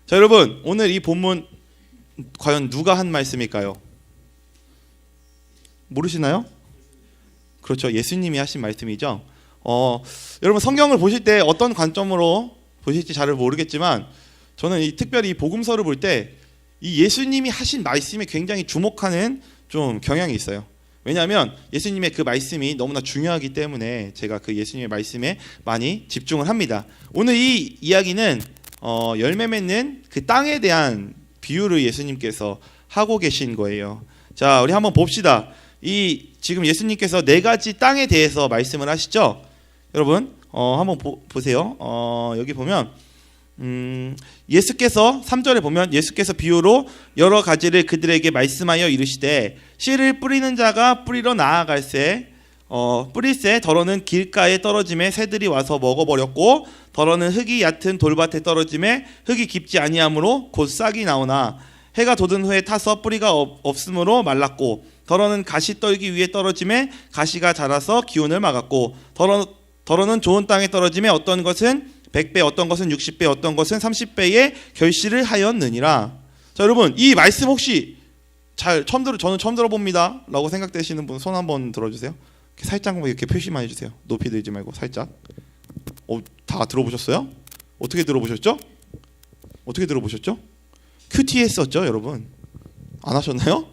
자, 여러분, 오늘 이 본문 과연 누가 한 말씀일까요? 모르시나요? 그렇죠. 예수님이 하신 말씀이죠. 여러분 성경을 보실 때 어떤 관점으로 보실지 잘 모르겠지만 저는 특별히 이 복음서를 볼 때 이 예수님이 하신 말씀에 굉장히 주목하는 좀 경향이 있어요. 왜냐하면 예수님의 그 말씀이 너무나 중요하기 때문에 제가 그 예수님의 말씀에 많이 집중을 합니다. 오늘 이 이야기는 열매 맺는 그 땅에 대한 비유를 예수님께서 하고 계신 거예요. 자, 우리 한번 봅시다. 지금 예수님께서 네 가지 땅에 대해서 말씀을 하시죠. 여러분 한번 보세요. 여기 보면 예수께서 3절에 보면 예수께서 비유로 여러 가지를 그들에게 말씀하여 이르시되 씨를 뿌리는 자가 뿌리러 나아갈새 뿌릴새 더러는 길가에 떨어짐에 새들이 와서 먹어버렸고 더러는 흙이 얕은 돌밭에 떨어짐에 흙이 깊지 아니하므로 곧 싹이 나오나 해가 돋은 후에 타서 뿌리가 없으므로 말랐고 더러는 가시 떨기 위에 떨어짐에 가시가 자라서 기운을 막았고 더러는 좋은 땅에 떨어짐에 어떤 것은 100배, 어떤 것은 60배, 어떤 것은 30배의 결실을 하였느니라. 자, 여러분 이 말씀 혹시 저는 처음 들어봅니다 라고 생각되시는 분 손 한번 들어주세요. 살짝 이렇게 표시만 해주세요. 높이 들지 말고 살짝. 다 들어보셨어요? 어떻게 들어보셨죠? 큐티 했었죠, 여러분? 안 하셨나요?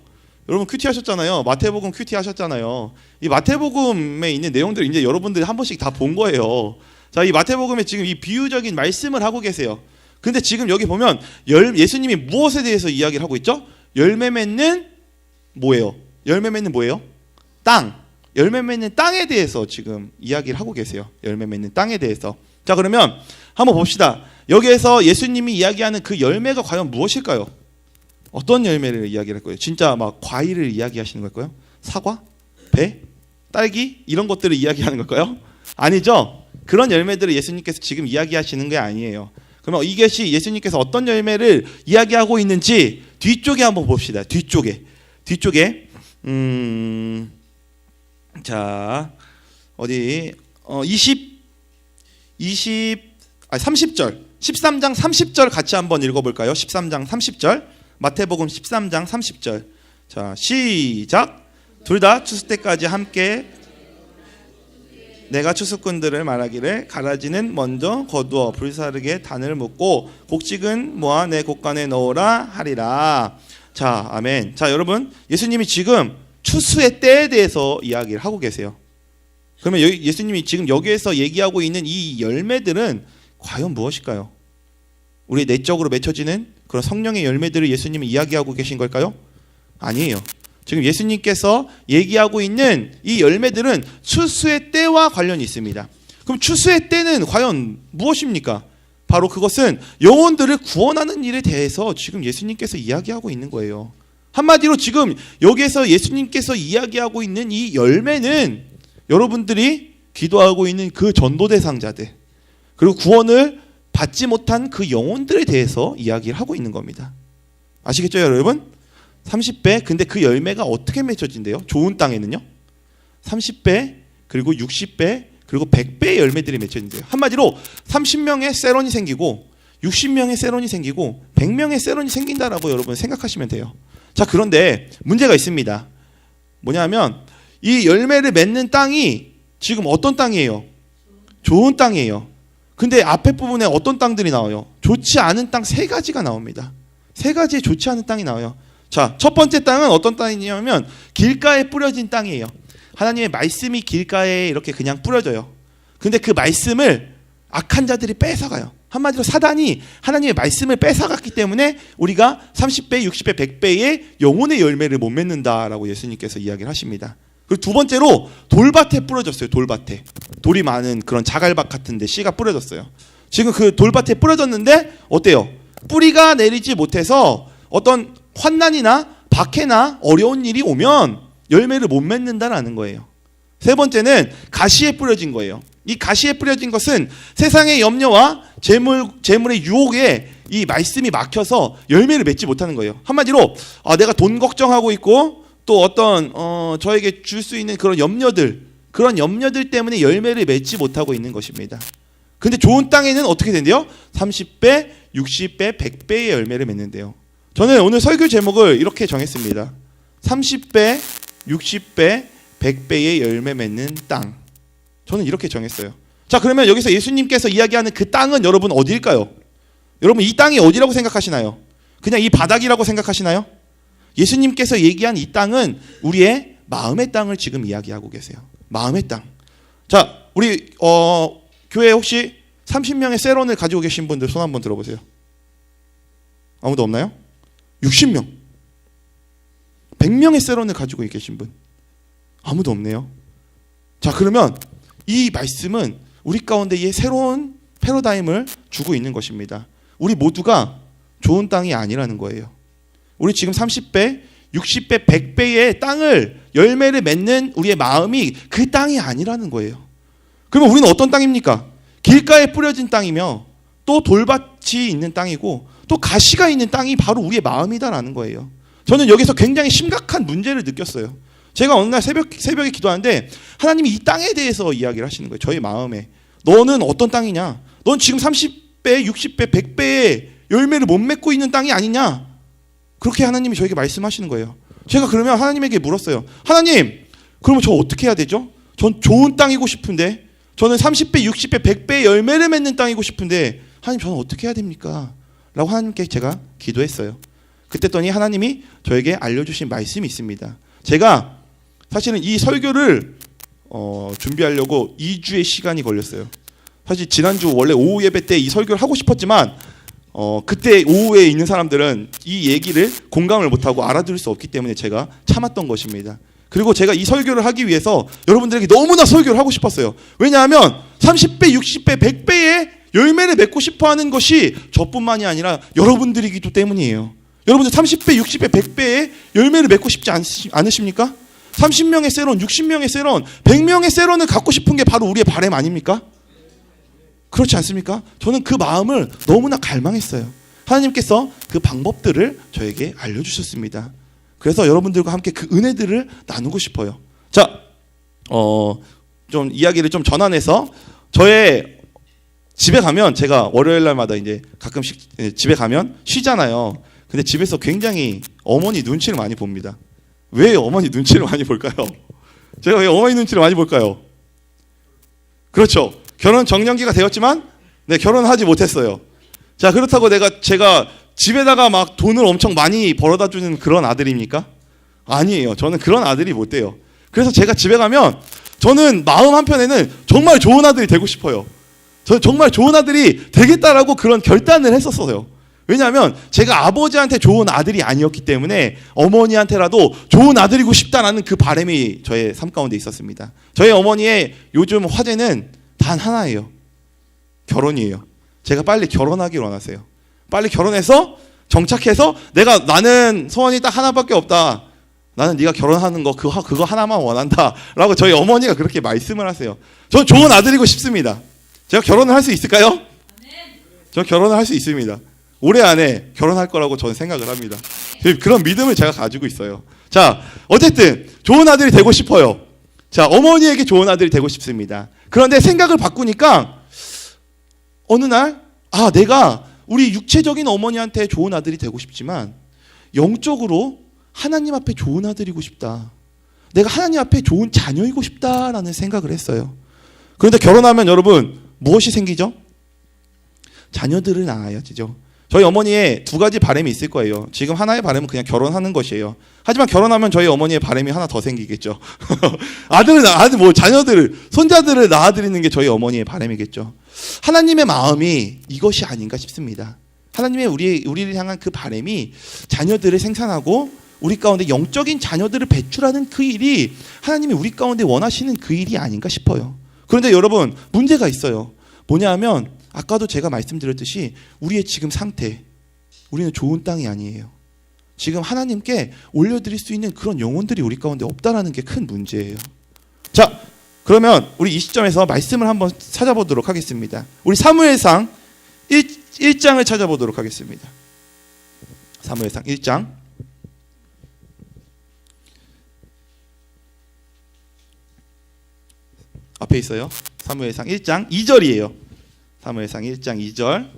여러분 큐티 하셨잖아요. 마태복음 큐티 하셨잖아요. 이 마태복음에 있는 내용들을 이제 여러분들이 한 번씩 다 본 거예요. 자, 이 마태복음에 지금 이 비유적인 말씀을 하고 계세요. 근데 지금 여기 보면 예수님이 무엇에 대해서 이야기를 하고 있죠? 열매 맺는 뭐예요? 땅. 열매 맺는 땅에 대해서 지금 이야기를 하고 계세요. 열매 맺는 땅에 대해서. 자, 그러면 한번 봅시다. 여기에서 예수님이 이야기하는 그 열매가 과연 무엇일까요? 어떤 열매를 이야기할 거예요? 진짜 막 과일을 이야기하시는 걸까요? 사과? 배? 딸기? 이런 것들을 이야기하는 걸까요? 아니죠. 그런 열매들을 예수님께서 지금 이야기하시는 게 아니에요. 그러면 이것이 예수님께서 어떤 열매를 이야기하고 있는지 뒤쪽에 한번 봅시다. 뒤쪽에. 자, 어디 30절 13장 30절 같이 한번 읽어볼까요? 13장 30절 마태복음 13장 30절. 자, 시작. 둘 다 추수 때까지 함께 내가 추수꾼들을 말하기를 가라지는 먼저 거두어 불사르게 단을 묶고 곡식은 모아 내 곡간에 넣으라 하리라. 자, 아멘. 자, 여러분 예수님이 지금 추수의 때에 대해서 이야기를 하고 계세요. 그러면 예수님이 지금 여기에서 얘기하고 있는 이 열매들은 과연 무엇일까요? 우리 내적으로 맺혀지는 그런 성령의 열매들을 예수님이 이야기하고 계신 걸까요? 아니에요. 지금 예수님께서 얘기하고 있는 이 열매들은 추수의 때와 관련이 있습니다. 그럼 추수의 때는 과연 무엇입니까? 바로 그것은 영혼들을 구원하는 일에 대해서 지금 예수님께서 이야기하고 있는 거예요. 한마디로 지금 여기에서 예수님께서 이야기하고 있는 이 열매는 여러분들이 기도하고 있는 그 전도 대상자들 그리고 구원을 받지 못한 그 영혼들에 대해서 이야기를 하고 있는 겁니다. 아시겠죠, 여러분? 30배. 근데 그 열매가 어떻게 맺혀진대요? 좋은 땅에는요 30배 그리고 60배 그리고 100배의 열매들이 맺혀진대요. 한마디로 30명의 세론이 생기고 60명의 세론이 생기고 100명의 세론이 생긴다라고 여러분 생각하시면 돼요. 자, 그런데 문제가 있습니다. 뭐냐면 이 열매를 맺는 땅이 지금 어떤 땅이에요? 좋은 땅이에요. 근데 앞에 부분에 어떤 땅들이 나와요? 좋지 않은 땅 3가지가 나옵니다. 3가지의 좋지 않은 땅이 나와요. 자, 첫 번째 땅은 어떤 땅이냐면 길가에 뿌려진 땅이에요. 하나님의 말씀이 길가에 이렇게 그냥 뿌려져요. 근데 그 말씀을 악한 자들이 뺏어가요. 한마디로 사단이 하나님의 말씀을 뺏어갔기 때문에 우리가 30배, 60배, 100배의 영혼의 열매를 못 맺는다라고 예수님께서 이야기를 하십니다. 그리고 두 번째로 돌밭에 뿌려졌어요. 돌밭에. 돌이 많은 그런 자갈밭 같은데 씨가 뿌려졌어요. 지금 그 돌밭에 뿌려졌는데 어때요? 뿌리가 내리지 못해서 어떤 환난이나 박해나 어려운 일이 오면 열매를 못 맺는다라는 거예요. 세 번째는 가시에 뿌려진 거예요. 이 가시에 뿌려진 것은 세상의 염려와 재물의 유혹에 이 말씀이 막혀서 열매를 맺지 못하는 거예요. 한마디로 내가 돈 걱정하고 있고 또 어떤 저에게 줄 수 있는 그런 염려들 때문에 열매를 맺지 못하고 있는 것입니다. 근데 좋은 땅에는 어떻게 된대요? 30배, 60배, 100배의 열매를 맺는데요. 저는 오늘 설교 제목을 이렇게 정했습니다. 30배, 60배, 100배의 열매 맺는 땅. 저는 이렇게 정했어요. 자, 그러면 여기서 예수님께서 이야기하는 그 땅은 여러분 어디일까요? 여러분 이 땅이 어디라고 생각하시나요? 그냥 이 바닥이라고 생각하시나요? 예수님께서 얘기한 이 땅은 우리의 마음의 땅을 지금 이야기하고 계세요. 마음의 땅. 자, 우리 교회에 혹시 30명의 세론을 가지고 계신 분들 손 한번 들어보세요. 아무도 없나요? 60명. 100명의 세론을 가지고 계신 분. 아무도 없네요. 자, 그러면 이 말씀은 우리 가운데에 새로운 패러다임을 주고 있는 것입니다. 우리 모두가 좋은 땅이 아니라는 거예요. 우리 지금 30배, 60배, 100배의 땅을 열매를 맺는 우리의 마음이 그 땅이 아니라는 거예요. 그러면 우리는 어떤 땅입니까? 길가에 뿌려진 땅이며 또 돌밭이 있는 땅이고 또 가시가 있는 땅이 바로 우리의 마음이다라는 거예요. 저는 여기서 굉장히 심각한 문제를 느꼈어요. 제가 어느 날 새벽에 기도하는데 하나님이 이 땅에 대해서 이야기를 하시는 거예요. 저의 마음에. 너는 어떤 땅이냐? 넌 지금 30배, 60배, 100배의 열매를 못 맺고 있는 땅이 아니냐? 그렇게 하나님이 저에게 말씀하시는 거예요. 제가 그러면 하나님에게 물었어요. 하나님, 그러면 저 어떻게 해야 되죠? 전 좋은 땅이고 싶은데, 저는 30배, 60배, 100배의 열매를 맺는 땅이고 싶은데 하나님 저는 어떻게 해야 됩니까? 라고 하나님께 제가 기도했어요. 그랬더니 하나님이 저에게 알려주신 말씀이 있습니다. 제가 사실은 이 설교를 준비하려고 2주의 시간이 걸렸어요. 사실 지난주 원래 오후 예배 때 이 설교를 하고 싶었지만 그때 오후에 있는 사람들은 이 얘기를 공감을 못하고 알아들을 수 없기 때문에 제가 참았던 것입니다. 그리고 제가 이 설교를 하기 위해서 여러분들에게 너무나 설교를 하고 싶었어요. 왜냐하면 30배, 60배, 100배의 열매를 맺고 싶어하는 것이 저뿐만이 아니라 여러분들이기 때문이에요. 여러분들 30배, 60배, 100배의 열매를 맺고 싶지 않으십니까? 30명의 세론, 60명의 세론, 100명의 세론을 갖고 싶은 게 바로 우리의 바람 아닙니까? 그렇지 않습니까? 저는 그 마음을 너무나 갈망했어요. 하나님께서 그 방법들을 저에게 알려주셨습니다. 그래서 여러분들과 함께 그 은혜들을 나누고 싶어요. 자, 좀 이야기를 좀 전환해서 저의 집에 가면 제가 월요일 날마다 이제 가끔씩 집에 가면 쉬잖아요. 근데 집에서 굉장히 어머니 눈치를 많이 봅니다. 왜 어머니 눈치를 많이 볼까요? 제가 왜 어머니 눈치를 많이 볼까요? 그렇죠. 결혼 정년기가 되었지만 결혼하지 못했어요. 자, 그렇다고 제가 집에다가 막 돈을 엄청 많이 벌어다 주는 그런 아들입니까? 아니에요. 저는 그런 아들이 못 돼요. 그래서 제가 집에 가면 저는 마음 한편에는 정말 좋은 아들이 되고 싶어요. 저는 정말 좋은 아들이 되겠다라고 그런 결단을 했었어요. 왜냐하면 제가 아버지한테 좋은 아들이 아니었기 때문에 어머니한테라도 좋은 아들이고 싶다라는 그 바람이 저의 삶 가운데 있었습니다. 저희 어머니의 요즘 화제는 단 하나예요. 결혼이에요. 제가 빨리 결혼하길 원하세요. 빨리 결혼해서 정착해서 나는 소원이 딱 하나밖에 없다. 나는 네가 결혼하는 거 그거 하나만 원한다라고 저희 어머니가 그렇게 말씀을 하세요. 전 좋은 아들이고 싶습니다. 제가 결혼을 할 수 있을까요? 저 결혼을 할 수 있습니다. 올해 안에 결혼할 거라고 저는 생각을 합니다. 그런 믿음을 제가 가지고 있어요. 자, 어쨌든 좋은 아들이 되고 싶어요. 자, 어머니에게 좋은 아들이 되고 싶습니다. 그런데 생각을 바꾸니까 어느 날 내가 우리 육체적인 어머니한테 좋은 아들이 되고 싶지만 영적으로 하나님 앞에 좋은 아들이고 싶다. 내가 하나님 앞에 좋은 자녀이고 싶다라는 생각을 했어요. 그런데 결혼하면 여러분 무엇이 생기죠? 자녀들을 낳아야죠. 저희 어머니의 두 가지 바람이 있을 거예요. 지금 하나의 바람은 그냥 결혼하는 것이에요. 하지만 결혼하면 저희 어머니의 바람이 하나 더 생기겠죠. 자녀들을, 손자들을 낳아드리는 게 저희 어머니의 바람이겠죠. 하나님의 마음이 이것이 아닌가 싶습니다. 하나님의 우리를 향한 그 바람이 자녀들을 생산하고 우리 가운데 영적인 자녀들을 배출하는 그 일이 하나님이 우리 가운데 원하시는 그 일이 아닌가 싶어요. 그런데 여러분 문제가 있어요. 뭐냐 하면 아까도 제가 말씀드렸듯이 우리의 지금 상태, 우리는 좋은 땅이 아니에요. 지금 하나님께 올려드릴 수 있는 그런 영혼들이 우리 가운데 없다라는 게 큰 문제예요. 자, 그러면 우리 이 시점에서 말씀을 한번 찾아보도록 하겠습니다. 우리 사무엘상 1장을 찾아보도록 하겠습니다. 사무엘상 1장. 앞에 있어요. 사무엘상 1장 2절이에요. 사무엘상 1장 2절.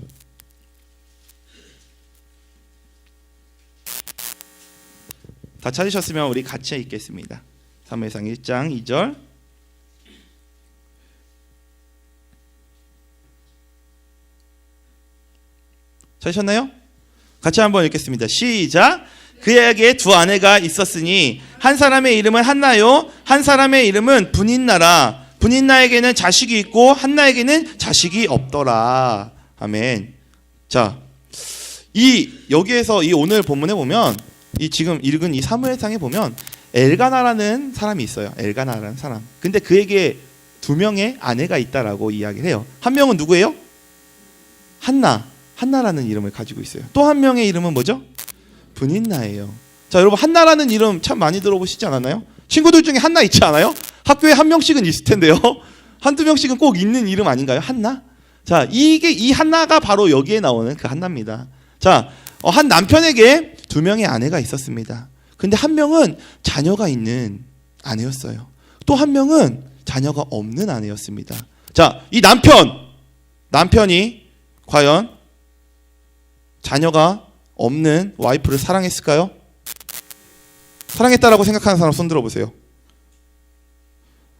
다 찾으셨으면 우리 같이 읽겠습니다. 사무엘상 1장 2절. 찾으셨나요? 같이 한번 읽겠습니다. 시작. 그에게 두 아내가 있었으니 한 사람의 이름은 한나요, 한 사람의 이름은 분인나라. 분인나에게는 자식이 있고 한나에게는 자식이 없더라. 아멘. 자, 여기에서 이 오늘 본문에 보면 이 지금 읽은 이 사무엘상에 보면 엘가나라는 사람이 있어요. 엘가나라는 사람. 근데 그에게 두 명의 아내가 있다라고 이야기를 해요. 한 명은 누구예요? 한나라는 이름을 가지고 있어요. 또 한 명의 이름은 뭐죠? 분인나예요. 자, 여러분 한나라는 이름 참 많이 들어보시지 않았나요? 친구들 중에 한나 있지 않아요? 학교에 한 명씩은 있을 텐데요. 한두 명씩은 꼭 있는 이름 아닌가요? 한나? 자, 이 한나가 바로 여기에 나오는 그 한나입니다. 자, 한 남편에게 두 명의 아내가 있었습니다. 근데 한 명은 자녀가 있는 아내였어요. 또 한 명은 자녀가 없는 아내였습니다. 자, 이 남편이 과연 자녀가 없는 와이프를 사랑했을까요? 사랑했다라고 생각하는 사람 손 들어보세요.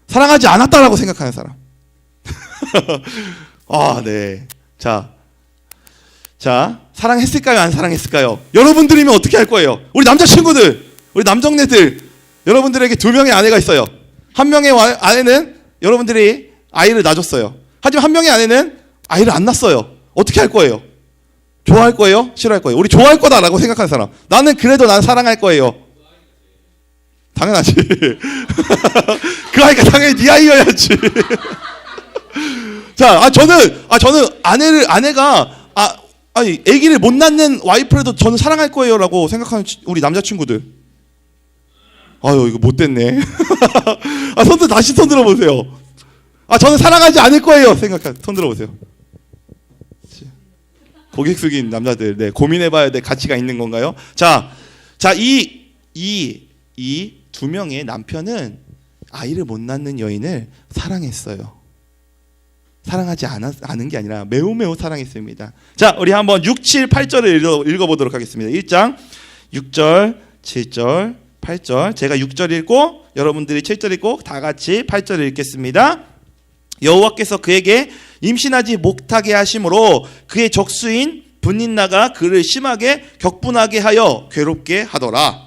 사랑하지 않았다라고 생각하는 사람. 아, 네. 자, 사랑했을까요? 안 사랑했을까요? 여러분들이면 어떻게 할 거예요? 우리 남자친구들, 우리 남정네들, 여러분들에게 두 명의 아내가 있어요. 한 명의 아내는 여러분들이 아이를 낳아줬어요. 하지만 한 명의 아내는 아이를 안 낳았어요. 어떻게 할 거예요? 좋아할 거예요? 싫어할 거예요? 우리 좋아할 거다라고 생각하는 사람. 나는 그래도 난 사랑할 거예요. 당연하지. 그 아이가 당연히 네 아이여야지. 자, 저는 아내가 아기를 못 낳는 와이프라도 저는 사랑할 거예요라고 생각하는 우리 남자친구들. 아유, 이거 못됐네. 다시 손 들어보세요. 저는 사랑하지 않을 거예요. 손 들어보세요. 고개 숙인 남자들, 네, 고민해봐야 될 가치가 있는 건가요? 자, 이 두 명의 남편은 아이를 못 낳는 여인을 사랑했어요. 사랑하지 않은 게 아니라 매우 사랑했습니다. 자, 우리 한번 6, 7, 8절을 읽어보도록 하겠습니다. 1장 6절, 7절, 8절. 제가 6절 읽고 여러분들이 7절 읽고 다 같이 8절 읽겠습니다. 여호와께서 그에게 임신하지 못하게 하심으로 그의 적수인 분인나가 그를 심하게 격분하게 하여 괴롭게 하더라.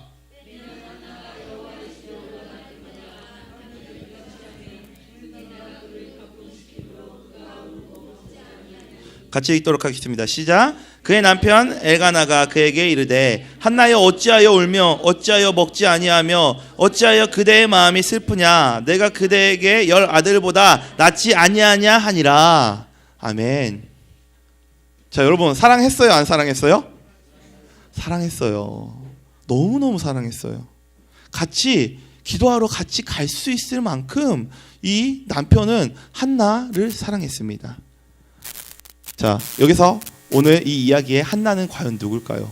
같이 읽도록 하겠습니다. 시작. 그의 남편 엘가나가 그에게 이르되 한나여 어찌하여 울며 어찌하여 먹지 아니하며 어찌하여 그대의 마음이 슬프냐. 내가 그대에게 10 아들보다 낫지 아니하냐 하니라. 아멘. 자, 여러분 사랑했어요? 안 사랑했어요? 사랑했어요. 너무너무 사랑했어요. 같이 기도하러 같이 갈 수 있을 만큼 이 남편은 한나를 사랑했습니다. 자, 여기서 오늘 이 이야기의 한나는 과연 누굴까요?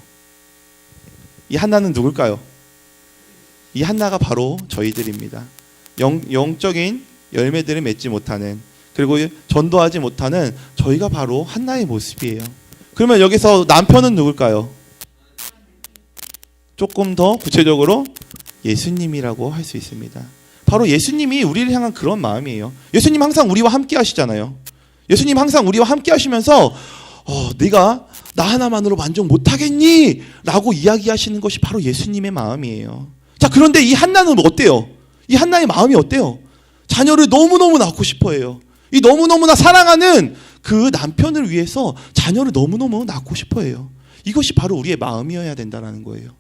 이 한나는 누굴까요? 이 한나가 바로 저희들입니다. 영적인 열매들을 맺지 못하는, 그리고 전도하지 못하는 저희가 바로 한나의 모습이에요. 그러면 여기서 남편은 누굴까요? 조금 더 구체적으로 예수님이라고 할 수 있습니다. 바로 예수님이 우리를 향한 그런 마음이에요. 예수님 항상 우리와 함께 하시잖아요. 예수님 항상 우리와 함께 하시면서 네가 나 하나만으로 만족 못하겠니? 라고 이야기하시는 것이 바로 예수님의 마음이에요. 자, 그런데 이 한나는 어때요? 이 한나의 마음이 어때요? 자녀를 너무너무 낳고 싶어해요. 이 너무너무나 사랑하는 그 남편을 위해서 자녀를 너무너무 낳고 싶어해요. 이것이 바로 우리의 마음이어야 된다는 거예요.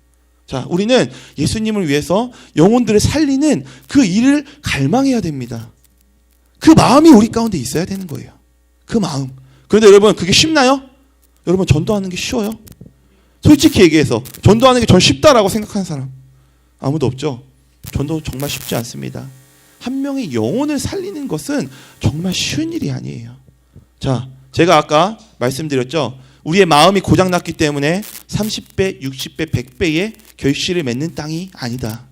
자, 우리는 예수님을 위해서 영혼들을 살리는 그 일을 갈망해야 됩니다. 그 마음이 우리 가운데 있어야 되는 거예요. 그 마음. 그런데 여러분, 그게 쉽나요? 여러분, 전도하는 게 쉬워요? 솔직히 얘기해서 전도하는 게 전 쉽다라고 생각하는 사람 아무도 없죠? 전도 정말 쉽지 않습니다. 한 명의 영혼을 살리는 것은 정말 쉬운 일이 아니에요. 자, 제가 아까 말씀드렸죠? 우리의 마음이 고장났기 때문에 30배, 60배, 100배의 결실을 맺는 땅이 아니다.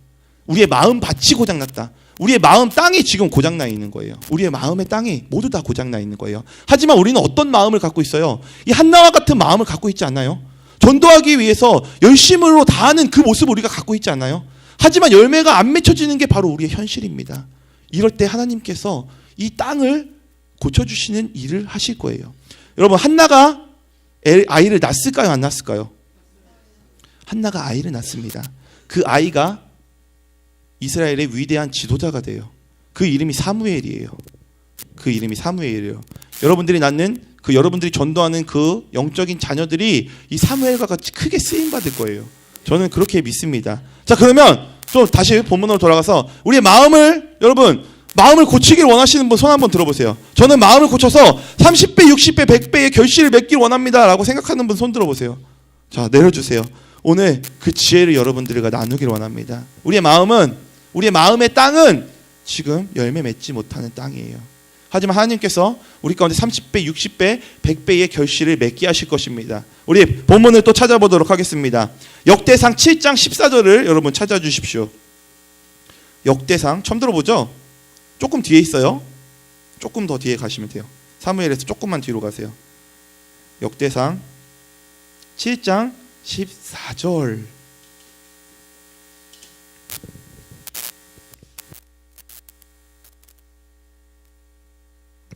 우리의 마음 밭이 고장났다. 우리의 마음 땅이 지금 고장나 있는 거예요. 우리의 마음의 땅이 모두 다 고장나 있는 거예요. 하지만 우리는 어떤 마음을 갖고 있어요? 이 한나와 같은 마음을 갖고 있지 않나요? 전도하기 위해서 열심으로 다하는 그 모습을 우리가 갖고 있지 않나요? 하지만 열매가 안 맺혀지는 게 바로 우리의 현실입니다. 이럴 때 하나님께서 이 땅을 고쳐주시는 일을 하실 거예요. 여러분, 한나가 아이를 낳았을까요? 안 낳았을까요? 한나가 아이를 낳습니다. 그 아이가 이스라엘의 위대한 지도자가 돼요. 그 이름이 사무엘이에요. 그 이름이 사무엘이에요. 여러분들이 낳는 여러분들이 전도하는 그 영적인 자녀들이 이 사무엘과 같이 크게 쓰임 받을 거예요. 저는 그렇게 믿습니다. 자, 그러면 좀 다시 본문으로 돌아가서 우리의 마음을 고치기를 원하시는 분 손 한번 들어보세요. 저는 마음을 고쳐서 30배, 60배, 100배의 결실을 맺길 원합니다 라고 생각하는 분 손 들어보세요. 자, 내려주세요. 오늘 그 지혜를 여러분들과 나누길 원합니다. 우리의 마음의 땅은 지금 열매 맺지 못하는 땅이에요. 하지만 하나님께서 우리 가운데 30배, 60배, 100배의 결실을 맺게 하실 것입니다. 우리 본문을 또 찾아보도록 하겠습니다. 역대상 7장 14절을 여러분 찾아주십시오. 역대상 처음 들어보죠? 조금 뒤에 있어요. 조금 더 뒤에 가시면 돼요. 사무엘에서 조금만 뒤로 가세요. 역대상 7장 14절.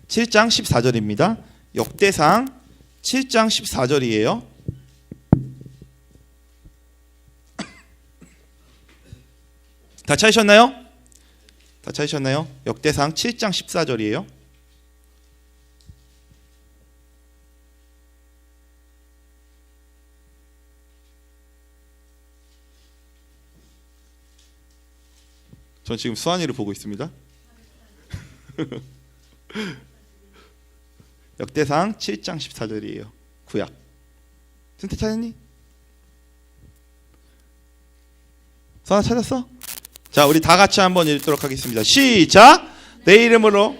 (7장 14절입니다) 역대상 7장 14절이에요. 다 찾으셨나요? 다 찾으셨나요? 역대상 7장 14절이에요. 전 지금 수환이를 보고 있습니다. 역대상 7장 14절이에요. 구약. 선택 찾았니? 선아 찾았어? 자, 우리 다 같이 한번 읽도록 하겠습니다. 시작! 내 이름으로.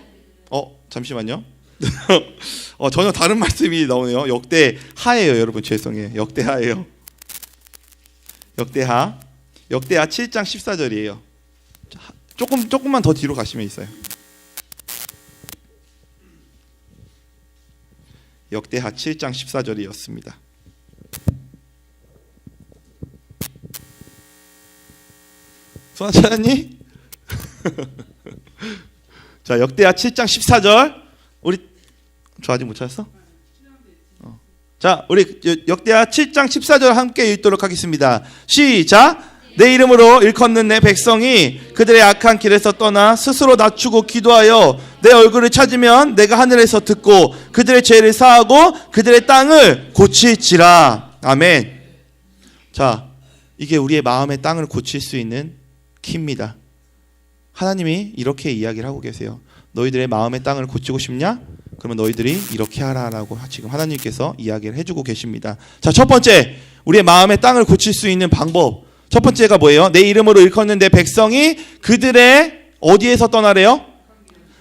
잠시만요. 전혀 다른 말씀이 나오네요. 역대하예요, 여러분. 죄송해요. 역대하예요. 역대하 7장 14절이에요. 조금만 더 뒤로 가시면 있어요. 역대하 7장 14절이었습니다. 손아 찾았니? 자, 역대하 7장 14절. 저 아직 못 찾았어? 자, 우리 역대하 7장 14절 함께 읽도록 하겠습니다. 시작! 내 이름으로 일컫는 내 백성이 그들의 악한 길에서 떠나 스스로 낮추고 기도하여 내 얼굴을 찾으면 내가 하늘에서 듣고 그들의 죄를 사하고 그들의 땅을 고칠지라. 아멘. 자, 이게 우리의 마음의 땅을 고칠 수 있는 키입니다. 하나님이 이렇게 이야기를 하고 계세요. 너희들의 마음의 땅을 고치고 싶냐? 그러면 너희들이 이렇게 하라라고 지금 하나님께서 이야기를 해주고 계십니다. 자, 첫 번째, 우리의 마음의 땅을 고칠 수 있는 방법. 첫 번째가 뭐예요? 내 이름으로 일컫는 내 백성이 그들의 어디에서 떠나래요?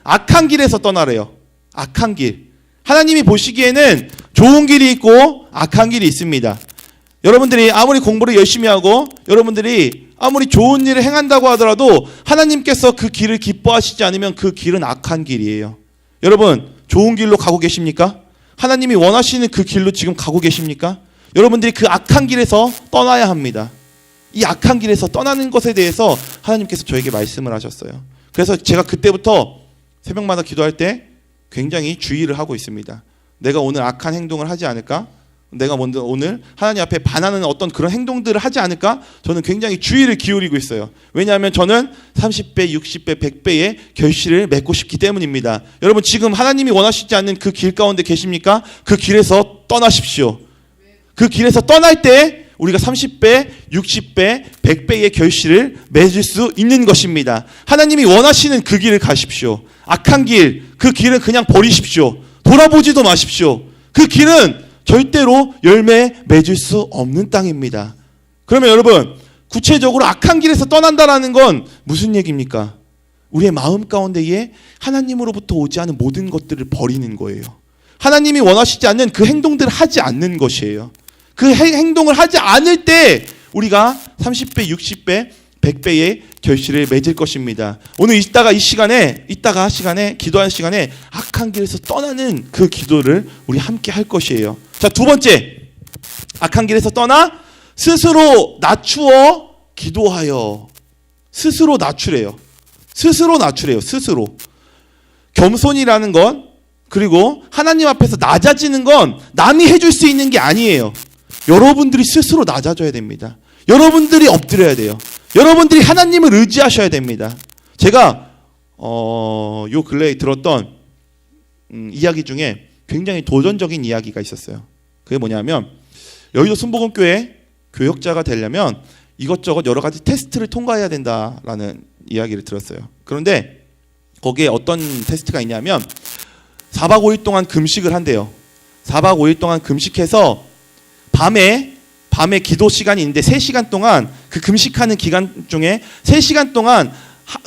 악한 길에서 떠나래요. 악한 길. 하나님이 보시기에는 좋은 길이 있고 악한 길이 있습니다. 여러분들이 아무리 공부를 열심히 하고 여러분들이 아무리 좋은 일을 행한다고 하더라도 하나님께서 그 길을 기뻐하시지 않으면 그 길은 악한 길이에요. 여러분, 좋은 길로 가고 계십니까? 하나님이 원하시는 그 길로 지금 가고 계십니까? 여러분들이 그 악한 길에서 떠나야 합니다. 이 악한 길에서 떠나는 것에 대해서 하나님께서 저에게 말씀을 하셨어요. 그래서 제가 그때부터 새벽마다 기도할 때 굉장히 주의를 하고 있습니다. 내가 오늘 악한 행동을 하지 않을까? 내가 먼저 오늘 하나님 앞에 반하는 어떤 그런 행동들을 하지 않을까? 저는 굉장히 주의를 기울이고 있어요. 왜냐하면 저는 30배, 60배, 100배의 결실을 맺고 싶기 때문입니다. 여러분, 지금 하나님이 원하시지 않는 그 길 가운데 계십니까? 그 길에서 떠나십시오. 그 길에서 떠날 때 우리가 30배, 60배, 100배의 결실을 맺을 수 있는 것입니다. 하나님이 원하시는 그 길을 가십시오. 악한 길, 그 길은 그냥 버리십시오. 돌아보지도 마십시오. 그 길은 절대로 열매 맺을 수 없는 땅입니다. 그러면 여러분, 구체적으로 악한 길에서 떠난다라는 건 무슨 얘기입니까? 우리의 마음 가운데에 하나님으로부터 오지 않은 모든 것들을 버리는 거예요. 하나님이 원하시지 않는 그 행동들을 하지 않는 것이에요. 그 행동을 하지 않을 때 우리가 30배, 60배, 100배의 결실을 맺을 것입니다. 오늘 이따가 시간에 기도하는 시간에 악한 길에서 떠나는 그 기도를 우리 함께 할 것이에요. 자, 두 번째, 악한 길에서 떠나 스스로 낮추어 기도하여. 스스로 낮추래요. 스스로 낮추래요. 스스로. 겸손이라는 건, 그리고 하나님 앞에서 낮아지는 건 남이 해줄 수 있는 게 아니에요. 여러분들이 스스로 낮아져야 됩니다. 여러분들이 엎드려야 돼요. 여러분들이 하나님을 의지하셔야 됩니다. 제가 요 근래에 들었던 이야기 중에 굉장히 도전적인 이야기가 있었어요. 그게 뭐냐면, 여의도 순복음교회 교역자가 되려면 이것저것 여러 가지 테스트를 통과해야 된다라는 이야기를 들었어요. 그런데 거기에 어떤 테스트가 있냐면 4박 5일 동안 금식을 한대요. 4박 5일 동안 금식해서 밤에 기도 시간이 있는데 3시간 동안, 그 금식하는 기간 중에 3시간 동안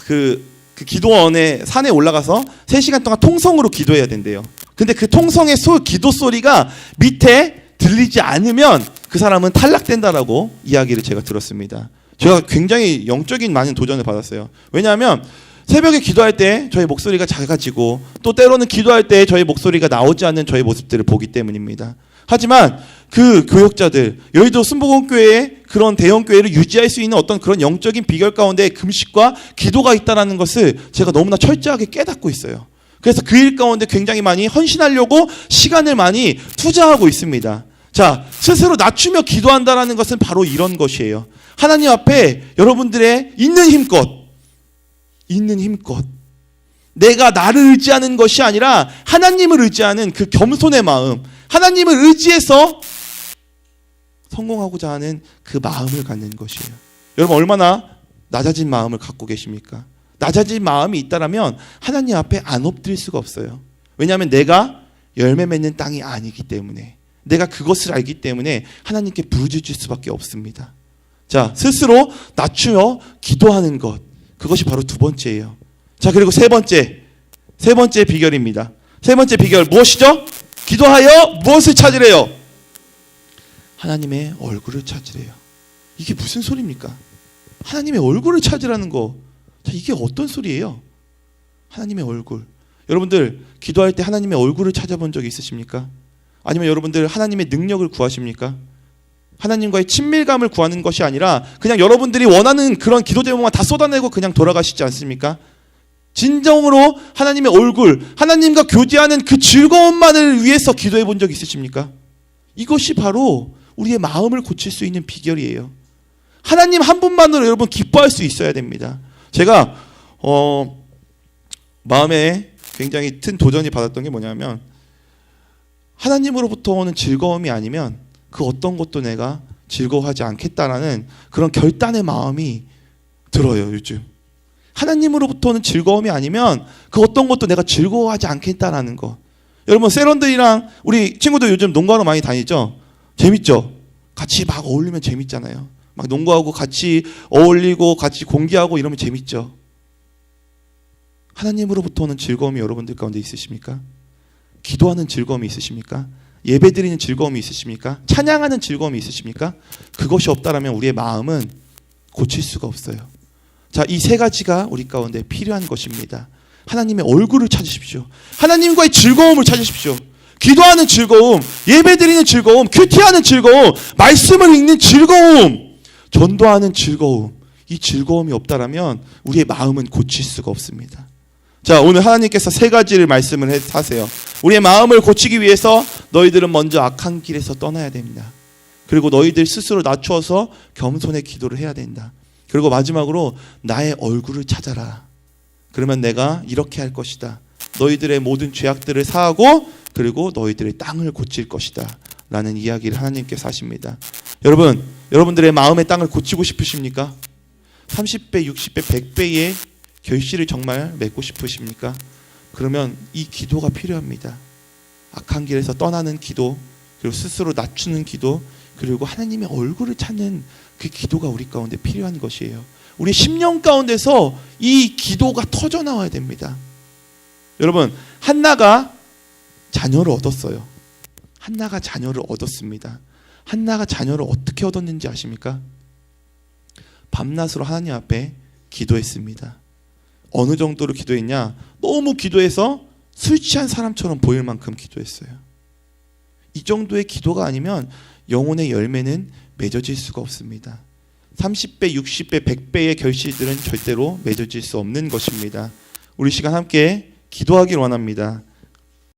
그 기도원에 산에 올라가서 3시간 동안 통성으로 기도해야 된대요. 근데 그 통성의 기도 소리가 밑에 들리지 않으면 그 사람은 탈락된다라고 이야기를 제가 들었습니다. 제가 굉장히 영적인 많은 도전을 받았어요. 왜냐하면 새벽에 기도할 때 저희 목소리가 작아지고, 또 때로는 기도할 때 저희 목소리가 나오지 않는 저희 모습들을 보기 때문입니다. 하지만 그 교역자들, 여의도 순복음교회의 그런 대형교회를 유지할 수 있는 어떤 그런 영적인 비결 가운데 금식과 기도가 있다는 것을 제가 너무나 철저하게 깨닫고 있어요. 그래서 그 일 가운데 굉장히 많이 헌신하려고 시간을 많이 투자하고 있습니다. 자, 스스로 낮추며 기도한다는 것은 바로 이런 것이에요. 하나님 앞에 여러분들의 있는 힘껏 내가 나를 의지하는 것이 아니라 하나님을 의지하는 그 겸손의 마음, 하나님을 의지해서 성공하고자 하는 그 마음을 갖는 것이에요. 여러분, 얼마나 낮아진 마음을 갖고 계십니까? 낮아진 마음이 있다면 하나님 앞에 안 엎드릴 수가 없어요. 왜냐하면 내가 열매 맺는 땅이 아니기 때문에, 내가 그것을 알기 때문에 하나님께 부르짖을 수밖에 없습니다. 자, 스스로 낮추며 기도하는 것, 그것이 바로 두 번째예요. 자, 그리고 세 번째 비결입니다. 세 번째 비결 무엇이죠? 기도하여 무엇을 찾으래요? 하나님의 얼굴을 찾으래요. 이게 무슨 소리입니까? 하나님의 얼굴을 찾으라는 거, 자, 이게 어떤 소리예요? 하나님의 얼굴. 여러분들 기도할 때 하나님의 얼굴을 찾아본 적이 있으십니까? 아니면 여러분들 하나님의 능력을 구하십니까? 하나님과의 친밀감을 구하는 것이 아니라 그냥 여러분들이 원하는 그런 기도 제목만 다 쏟아내고 그냥 돌아가시지 않습니까? 진정으로 하나님의 얼굴, 하나님과 교제하는 그 즐거움만을 위해서 기도해 본 적 있으십니까? 이것이 바로 우리의 마음을 고칠 수 있는 비결이에요. 하나님 한 분만으로 여러분 기뻐할 수 있어야 됩니다. 제가 마음에 굉장히 큰 도전이 받았던 게 뭐냐면, 하나님으로부터 오는 즐거움이 아니면 그 어떤 것도 내가 즐거워하지 않겠다라는 그런 결단의 마음이 들어요. 요즘 하나님으로부터 오는 즐거움이 아니면 그 어떤 것도 내가 즐거워하지 않겠다라는 거. 여러분, 세런들이랑 우리 친구들 요즘 농구하러 많이 다니죠? 재밌죠? 같이 막 어울리면 재밌잖아요. 막 농구하고 같이 어울리고 같이 공기하고 이러면 재밌죠? 하나님으로부터 오는 즐거움이 여러분들 가운데 있으십니까? 기도하는 즐거움이 있으십니까? 예배드리는 즐거움이 있으십니까? 찬양하는 즐거움이 있으십니까? 그것이 없다라면 우리의 마음은 고칠 수가 없어요. 자, 이 세 가지가 우리 가운데 필요한 것입니다. 하나님의 얼굴을 찾으십시오. 하나님과의 즐거움을 찾으십시오. 기도하는 즐거움, 예배드리는 즐거움, 큐티하는 즐거움, 말씀을 읽는 즐거움, 전도하는 즐거움. 이 즐거움이 없다라면 우리의 마음은 고칠 수가 없습니다. 자, 오늘 하나님께서 세 가지를 말씀을 하세요. 우리의 마음을 고치기 위해서 너희들은 먼저 악한 길에서 떠나야 됩니다. 그리고 너희들 스스로 낮추어서 겸손의 기도를 해야 된다. 그리고 마지막으로 나의 얼굴을 찾아라. 그러면 내가 이렇게 할 것이다. 너희들의 모든 죄악들을 사하고 그리고 너희들의 땅을 고칠 것이다. 라는 이야기를 하나님께서 하십니다. 여러분, 여러분들의 마음의 땅을 고치고 싶으십니까? 30배, 60배, 100배의 결실을 정말 맺고 싶으십니까? 그러면 이 기도가 필요합니다. 악한 길에서 떠나는 기도, 그리고 스스로 낮추는 기도, 그리고 하나님의 얼굴을 찾는 그 기도가 우리 가운데 필요한 것이에요. 우리 심령 가운데서 이 기도가 터져 나와야 됩니다. 여러분, 한나가 자녀를 얻었어요. 한나가 자녀를 얻었습니다. 한나가 자녀를 어떻게 얻었는지 아십니까? 밤낮으로 하나님 앞에 기도했습니다. 어느 정도로 기도했냐? 너무 기도해서 술 취한 사람처럼 보일 만큼 기도했어요. 이 정도의 기도가 아니면 영혼의 열매는 맺어질 수가 없습니다. 30배, 60배, 100배의 결실들은 절대로 맺어질 수 없는 것입니다. 우리 시간 함께 기도하길 원합니다.